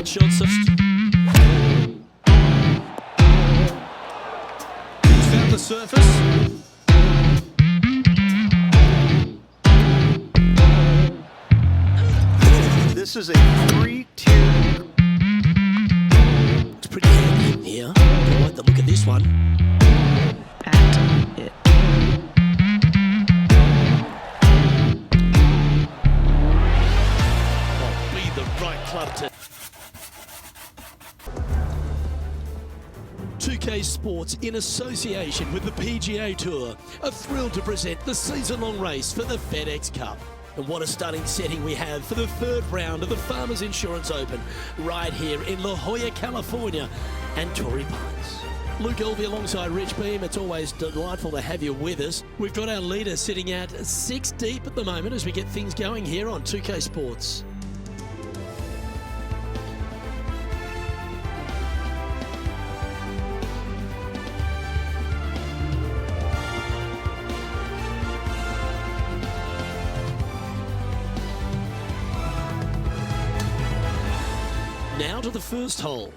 Great shot. He's found the surface. This is a 3-tier. It's pretty handy here. I like the look of this one. And it. Oh, be the right club to. 2K Sports, in association with the PGA Tour, are thrilled to present the season-long race for the FedEx Cup. And what a stunning setting we have for the third round of the Farmers Insurance Open, right here in La Jolla, California, and Torrey Pines. Luke Elvey alongside Rich Beam. It's always delightful to have you with us. We've got our leader sitting at 6 deep at the moment as we get things going here on 2K Sports. Now to the first hole.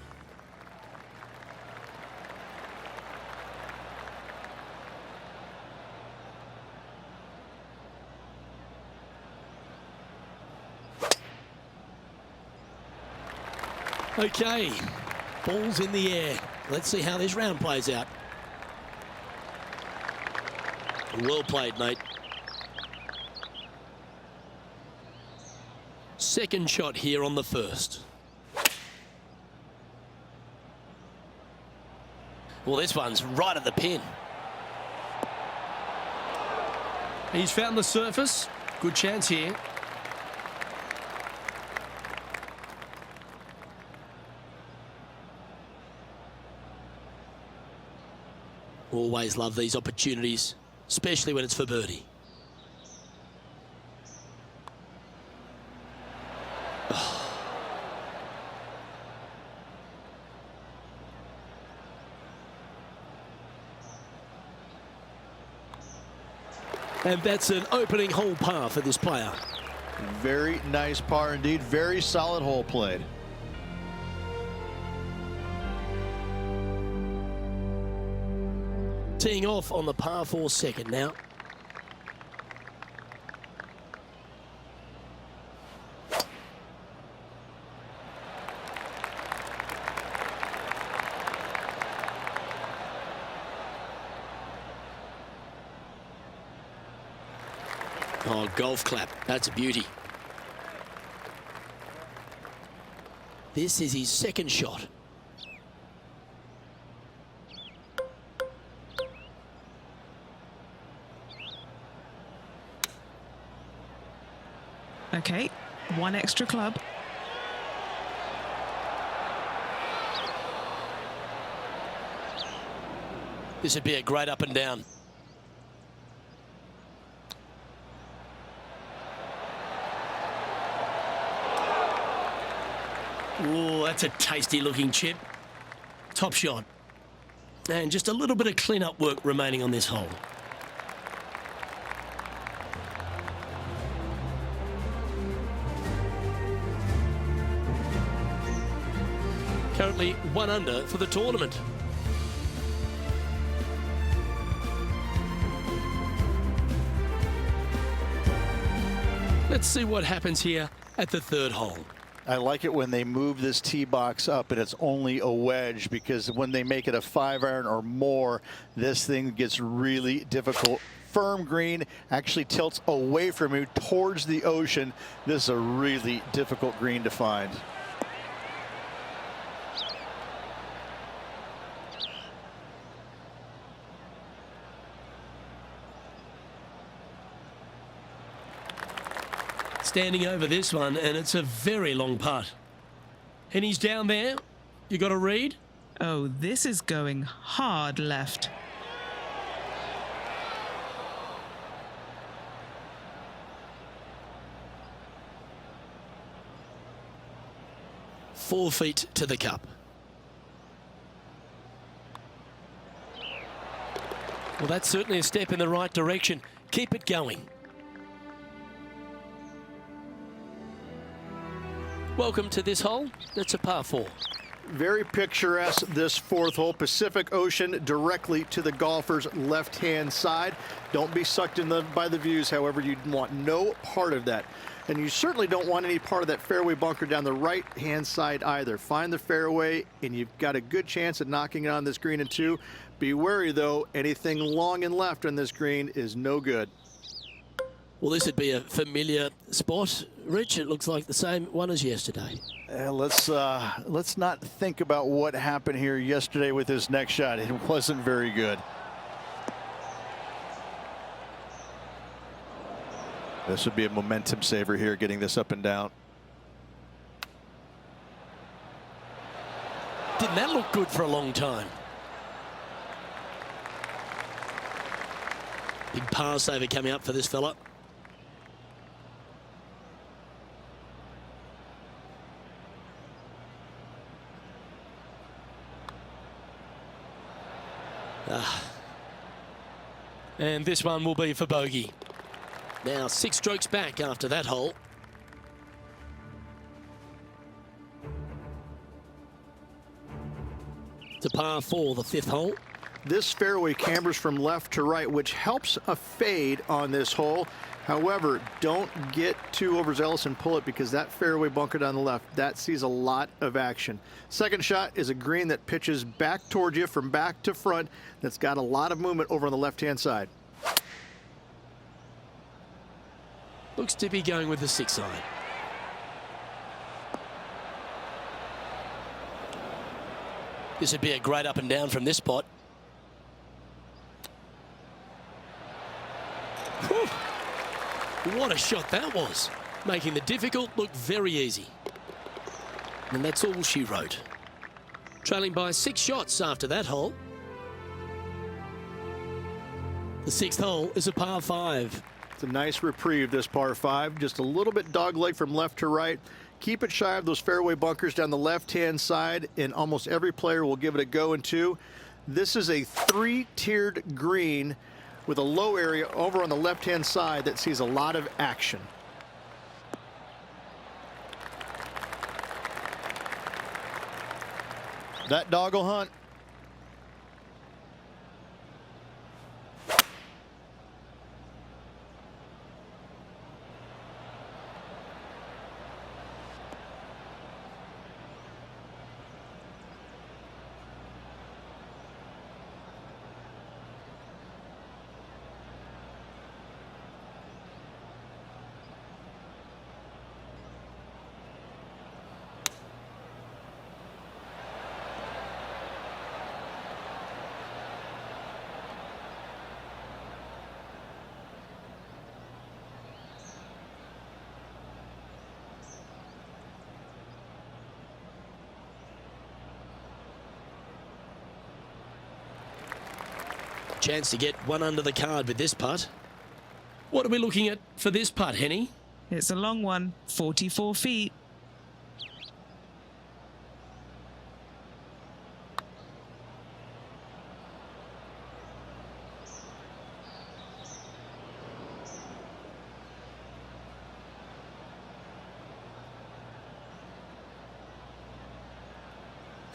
Okay, ball's in the air. Let's see how this round plays out. Well played, mate. Second shot here on the first. Well, this one's right at the pin. He's found the surface. Good chance here. Always love these opportunities, especially when it's for birdie. And that's an opening hole par for this player. Very nice par indeed. Very solid hole played. Teeing off on the par 4 second now. Oh, golf clap. That's a beauty. This is his second shot. Okay, one extra club. This would be a great up and down. Oh, that's a tasty looking chip. Top shot. And just a little bit of clean-up work remaining on this hole. Currently 1 under for the tournament. Let's see what happens here at the third hole. I like it when they move this tee box up and it's only a wedge, because when they make it a 5-iron or more, this thing gets really difficult. Firm green, actually tilts away from you towards the ocean. This is a really difficult green to find. Standing over this one, and it's a very long putt. And he's down there. You got a read? Oh, this is going hard left. Four feet to the cup. Well, that's certainly a step in the right direction. Keep it going. Welcome to this hole. That's a par 4. Very picturesque, this fourth hole. Pacific Ocean directly to the golfer's left-hand side. Don't be sucked in by the views, however. You want no part of that. And you certainly don't want any part of that fairway bunker down the right-hand side either. Find the fairway, and you've got a good chance at knocking it on this green in 2. Be wary, though. Anything long and left on this green is no good. Well, this would be a familiar spot, Rich. It looks like the same one as yesterday. Let's not think about what happened here yesterday with this next shot. It wasn't very good. This would be a momentum saver here, getting this up and down. Didn't that look good for a long time? Big par saver coming up for this fella. And this one will be for bogey. Now 6 strokes back after that hole. It's a par 4, the 5th hole. This fairway cambers from left to right, which helps a fade on this hole. However, don't get too overzealous and pull it, because that fairway bunker down the left, that sees a lot of action. Second shot is a green that pitches back towards you from back to front. That's got a lot of movement over on the left-hand side. Looks to be going with the 6 iron. This would be a great up and down from this spot. Whew. What a shot that was, making the difficult look very easy. And that's all she wrote. Trailing by 6 shots after that hole. The 6th hole is a par 5. It's a nice reprieve, this par 5. Just a little bit dogleg from left to right. Keep it shy of those fairway bunkers down the left-hand side, and almost every player will give it a go in 2. This is a 3-tiered green with a low area over on the left-hand side that sees a lot of action. That dog will hunt. Chance to get one under the card with this putt. What are we looking at for this putt, Henny? It's a long one, 44 feet.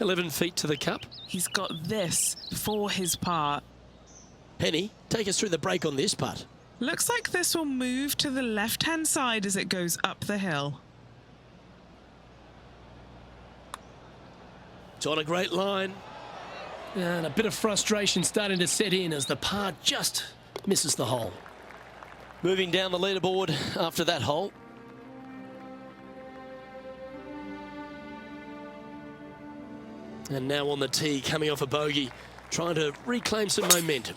"11 feet to the cup." He's got this for his part. Penny, take us through the break on this putt. Looks like this will move to the left-hand side as it goes up the hill. It's on a great line. And a bit of frustration starting to set in as the par just misses the hole. Moving down the leaderboard after that hole. And now on the tee, coming off a bogey, trying to reclaim some momentum.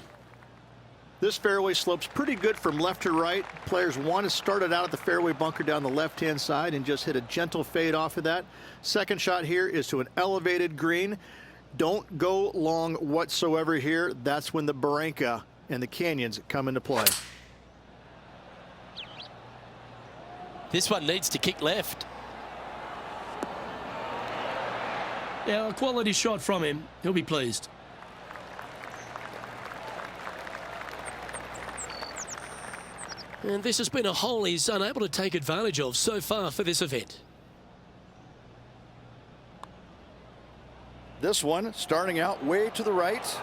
This fairway slopes pretty good from left to right. Players want to start it out at the fairway bunker down the left-hand side and just hit a gentle fade off of that. Second shot here is to an elevated green. Don't go long whatsoever here. That's when the Barranca and the canyons come into play. This one needs to kick left. Yeah, a quality shot from him. He'll be pleased. And this has been a hole he's unable to take advantage of so far for this event. This one starting out way to the right.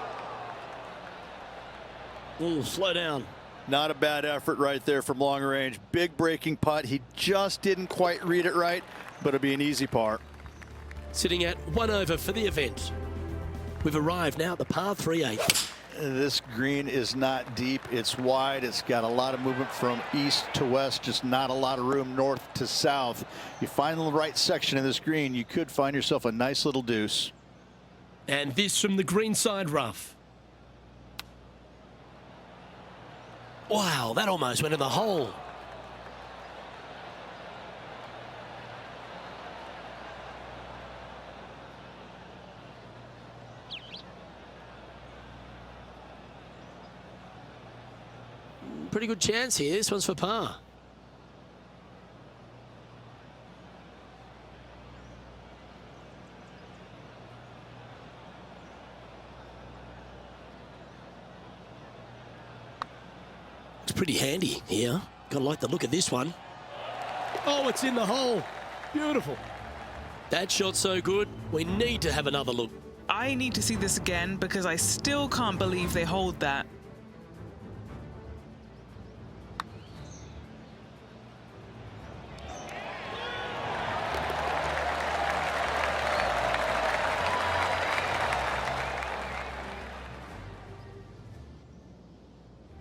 Ooh, slow down. Not a bad effort right there from long range. Big breaking putt. He just didn't quite read it right, but it'll be an easy par. Sitting at 1 over for the event. We've arrived now at the par 3/8. This green is not deep. It's wide. It's got a lot of movement from east to west, just not a lot of room north to south. You find the right section of this green, you could find yourself a nice little deuce. And this from the green side rough. Wow, that almost went in the hole. Pretty good chance here. This one's for par. It's pretty handy here. Gotta like the look of this one. Oh, it's in the hole. Beautiful. That shot's so good, we need to have another look. I need to see this again because I still can't believe they hold that.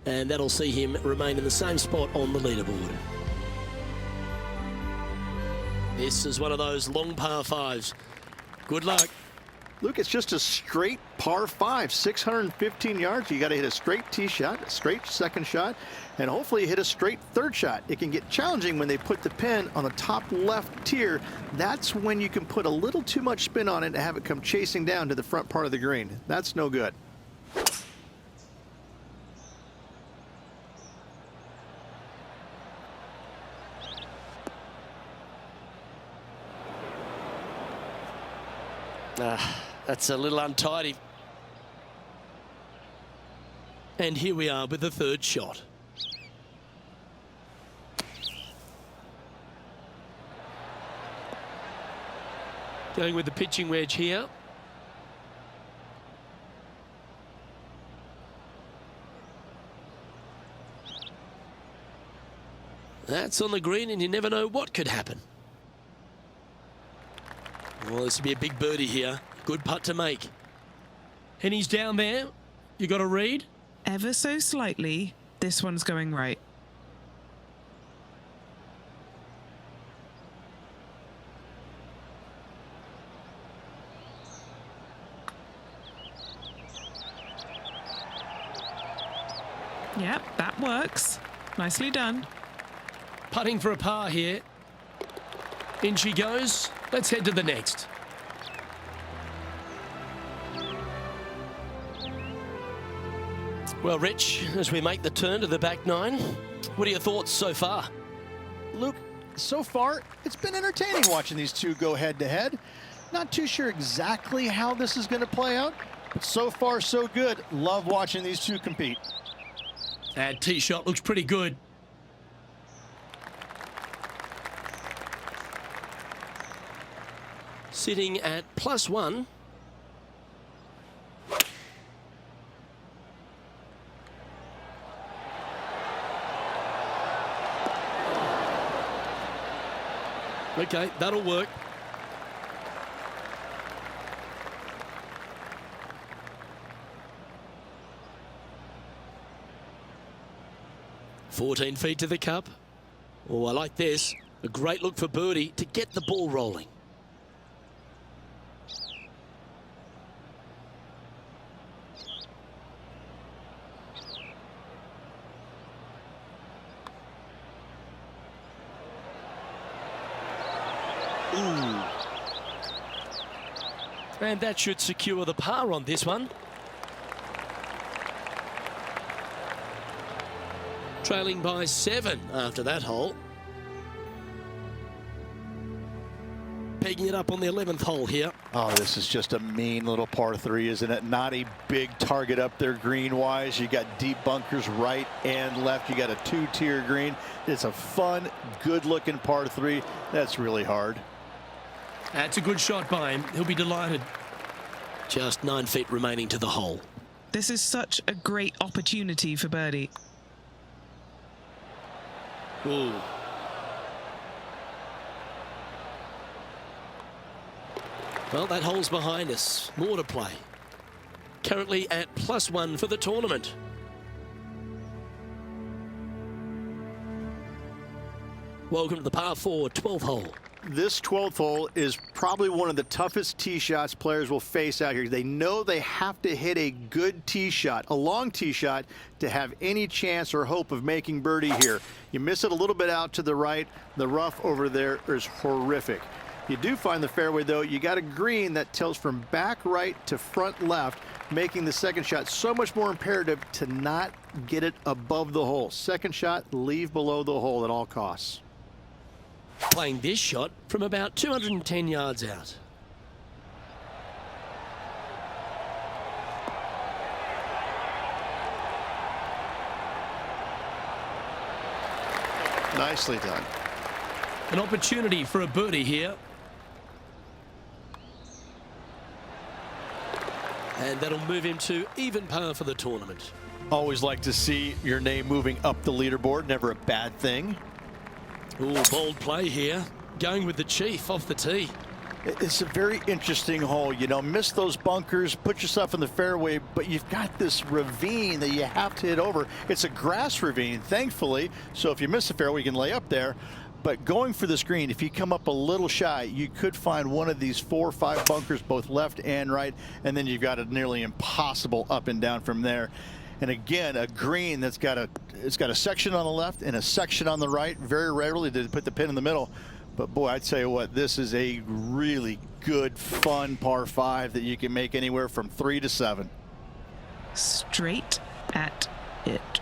And that'll see him remain in the same spot on the leaderboard. This is one of those long par fives. Good luck. Luke, it's just a straight par 5, 615 yards. You got to hit a straight tee shot, a straight second shot, and hopefully hit a straight third shot. It can get challenging when they put the pin on the top left tier. That's when you can put a little too much spin on it and have it come chasing down to the front part of the green. That's no good. That's a little untidy. And here we are with the third shot. Going with the pitching wedge here. That's on the green and you never know what could happen. Well, this will be a big birdie here. Good putt to make. And he's down there. You got a read? Ever so slightly, this one's going right. Yep, that works. Nicely done. Putting for a par here. In she goes. Let's head to the next. Well, Rich, as we make the turn to the back nine, what are your thoughts so far? Luke, so far, it's been entertaining watching these two go head-to-head. Not too sure exactly how this is going to play out, but so far, so good. Love watching these two compete. That tee shot looks pretty good. Sitting at +1. Okay, that'll work. $14 feet to the cup. Oh, I like this. A great look for birdie to get the ball rolling. Ooh. And that should secure the par on this one. Trailing by 7 after that hole. Pegging it up on the 11th hole here. Oh, this is just a mean little par 3, isn't it? Not a big target up there green-wise. You got deep bunkers right and left. You got a 2-tier green. It's a fun, good-looking par 3. That's really hard. That's a good shot by him. He'll be delighted. Just 9 feet remaining to the hole. This is such a great opportunity for birdie. Ooh. Well, that hole's behind us. More to play. Currently at +1 for the tournament. Welcome to the par 4 12th hole. This 12th hole is probably one of the toughest tee shots players will face out here. They know they have to hit a good tee shot, a long tee shot, to have any chance or hope of making birdie here. You miss it a little bit out to the right. The rough over there is horrific. You do find the fairway, though. You got a green that tilts from back right to front left, making the second shot so much more imperative to not get it above the hole. Second shot, leave below the hole at all costs. Playing this shot from about 210 yards out. Nicely done. An opportunity for a birdie here. And that'll move him to even par for the tournament. Always like to see your name moving up the leaderboard. Never a bad thing. Ooh, bold play here. Going with the chief off the tee. It's a very interesting hole. You know, miss those bunkers, put yourself in the fairway, but you've got this ravine that you have to hit over. It's a grass ravine, thankfully, so if you miss the fairway, you can lay up there. But going for this green, if you come up a little shy, you could find one of these 4 or 5 bunkers, both left and right, and then you've got a nearly impossible up and down from there. And again, a green that's got a section on the left and a section on the right. Very rarely did it put the pin in the middle. But boy, I'd tell you what, this is a really good, fun par 5 that you can make anywhere from 3 to 7. Straight at it.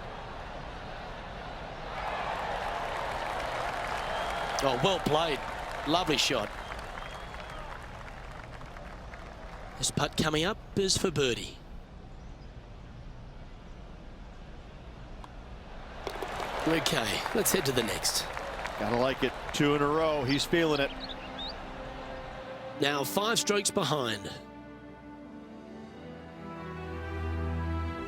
Oh, well played. Lovely shot. This putt coming up is for birdie. Okay, let's head to the next. Gotta like it. 2 in a row. He's feeling it. Now 5 strokes behind.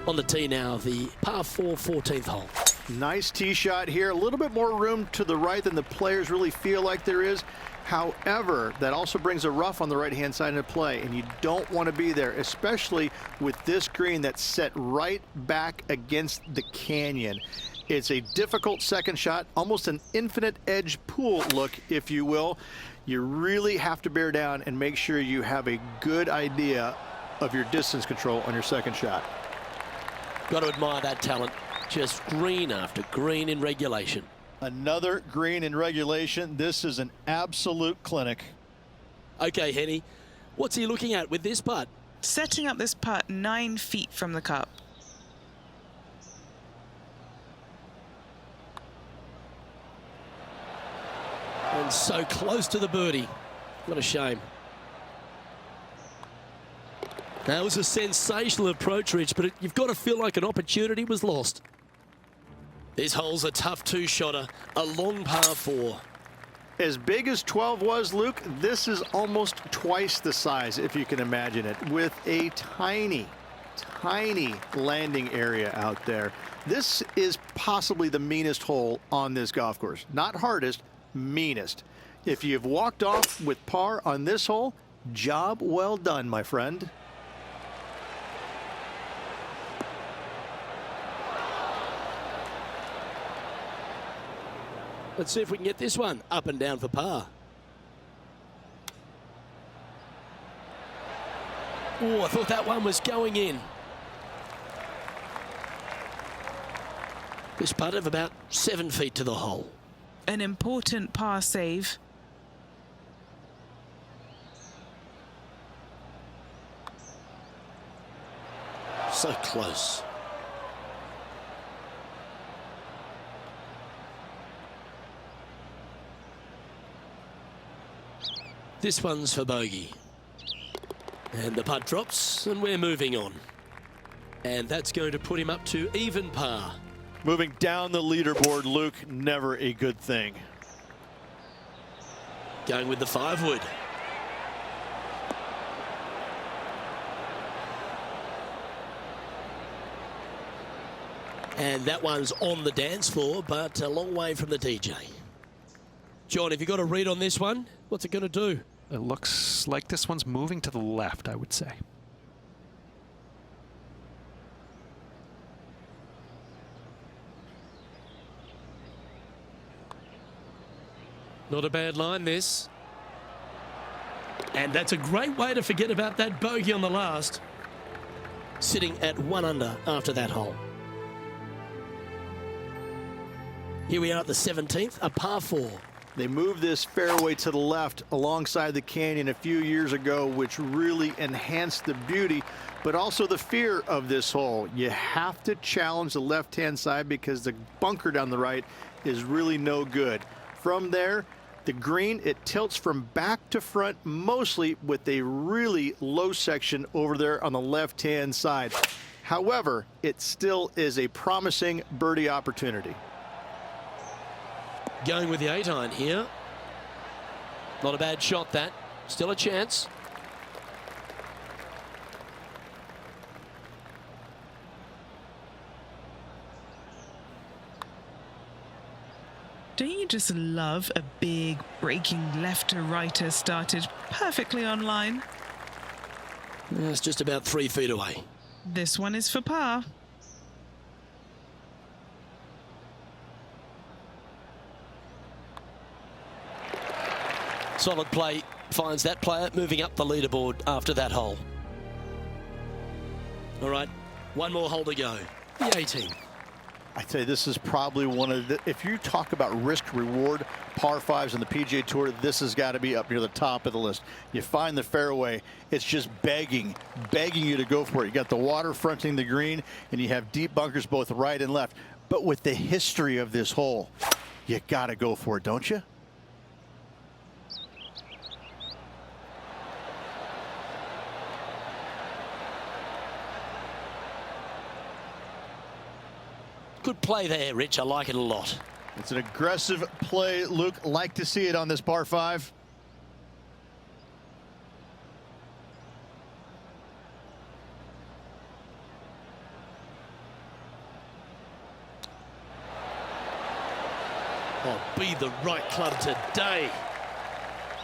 On the tee now, the par 4 14th hole. Nice tee shot here. A little bit more room to the right than the players really feel like there is. However, that also brings a rough on the right-hand side into play, and you don't want to be there, especially with this green that's set right back against the canyon. It's a difficult second shot, almost an infinite edge pool look, if you will. You really have to bear down and make sure you have a good idea of your distance control on your second shot. Got to admire that talent. Just green after green in regulation. Another green in regulation. This is an absolute clinic. Okay, Henny, what's he looking at with this putt? Setting up this putt 9 feet from the cup. And so close to the birdie. What a shame. That was a sensational approach, Rich, but you've got to feel like an opportunity was lost. This hole's a tough 2-shotter, a long par 4. As big as 12 was, Luke, this is almost twice the size, if you can imagine it, with a tiny, tiny landing area out there. This is possibly the meanest hole on this golf course. Not hardest, meanest. If you've walked off with par on this hole, job well done, my friend. Let's see if we can get this one up and down for par. Oh, I thought that one was going in. This putt of about 7 feet to the hole. An important par save. So close. This one's for bogey. And the putt drops, and we're moving on. And that's going to put him up to even par. Moving down the leaderboard, Luke, never a good thing. Going with the 5-wood. And that one's on the dance floor, but a long way from the DJ. John, have you got a read on this one? What's it going to do? It looks like this one's moving to the left, I would say. Not a bad line, this. And that's a great way to forget about that bogey on the last. Sitting at 1 under after that hole. Here we are at the 17th, a par 4. They moved this fairway to the left alongside the canyon a few years ago, which really enhanced the beauty, but also the fear of this hole. You have to challenge the left-hand side because the bunker down the right is really no good. From there, the green, it tilts from back to front mostly with a really low section over there on the left-hand side. However, it still is a promising birdie opportunity. Going with the 8-iron here. Not a bad shot, that. Still a chance. Don't you just love a big breaking left to righter started perfectly on line? It's just about 3 feet away. This one is for par. Solid play finds that player moving up the leaderboard after that hole. All right, one more hole to go. The 18. I'd say this is probably one of the, if you talk about risk reward par 5s in the PGA Tour, this has got to be up near the top of the list. You find the fairway, it's just begging you to go for it. You got the water fronting the green, and you have deep bunkers both right and left. But with the history of this hole, you got to go for it, don't you? Good play there, Rich. I like it a lot. It's an aggressive play, Luke. Like to see it on this par 5. Oh, be the right club today.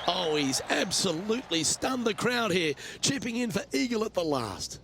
Oh, he's absolutely stunned the crowd here, chipping in for eagle at the last.